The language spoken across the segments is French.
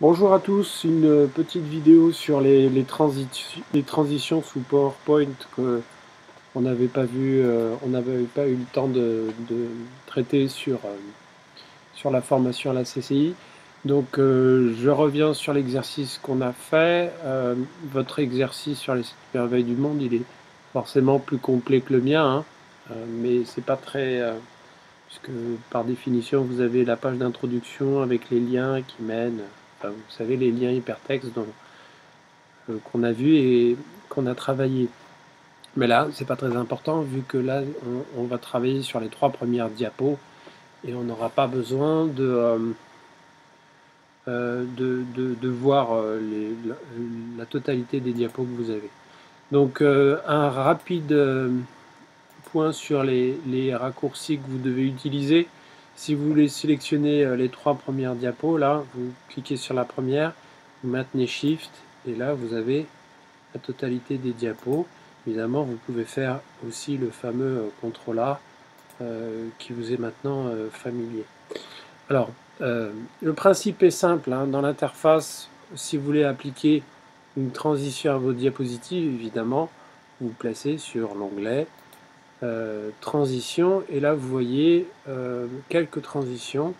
Bonjour à tous, une petite vidéo sur les transitions sous PowerPoint que on n'avait pas vu, on n'avait pas eu le temps de traiter sur la formation à la CCI. Donc je reviens sur l'exercice qu'on a fait. Votre exercice sur les merveilles du monde, il est forcément plus complet que le mien, hein, mais c'est pas très... puisque par définition vous avez la page d'introduction avec les liens qui mènent, enfin, vous savez, les liens hypertextes qu'on a vu et qu'on a travaillé. Mais là c'est pas très important vu que là on va travailler sur les 3 premières diapos et on n'aura pas besoin de voir la totalité des diapos que vous avez. Donc un rapide point sur les raccourcis que vous devez utiliser. Si vous voulez sélectionner les 3 premières diapos, là, vous cliquez sur la première, vous maintenez Shift, et là, vous avez la totalité des diapos. Évidemment, vous pouvez faire aussi le fameux CTRL A qui vous est maintenant familier. Alors, le principe est simple, hein, dans l'interface, si vous voulez appliquer une transition à vos diapositives, évidemment, vous vous placez sur l'onglet transition, et là vous voyez quelques transitions,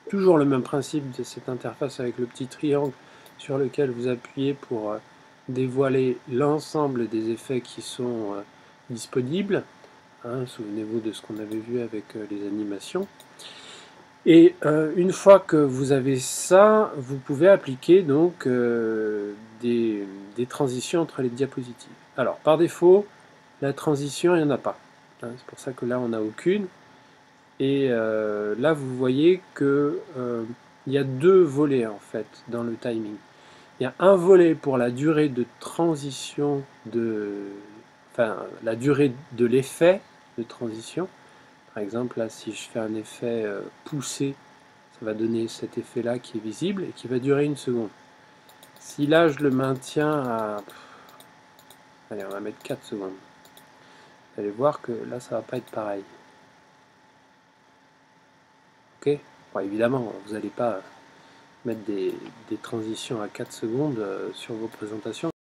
toujours le même principe de cette interface avec le petit triangle sur lequel vous appuyez pour dévoiler l'ensemble des effets qui sont disponibles, hein, souvenez-vous de ce qu'on avait vu avec les animations. Et une fois que vous avez ça, vous pouvez appliquer donc des transitions entre les diapositives. Alors par défaut, la transition, il n'y en a pas. Hein, c'est pour ça que là, on n'a aucune. Et là, vous voyez que il y a 2 volets en fait dans le timing. Il y a un volet pour la durée de transition enfin, la durée de l'effet de transition. Par exemple, là, si je fais un effet poussé, ça va donner cet effet-là qui est visible et qui va durer 1 seconde. Si là, je le maintiens à... Allez, on va mettre 4 secondes. Vous allez voir que là, ça va pas être pareil. Ok, bon, évidemment, vous n'allez pas mettre des transitions à 4 secondes sur vos présentations.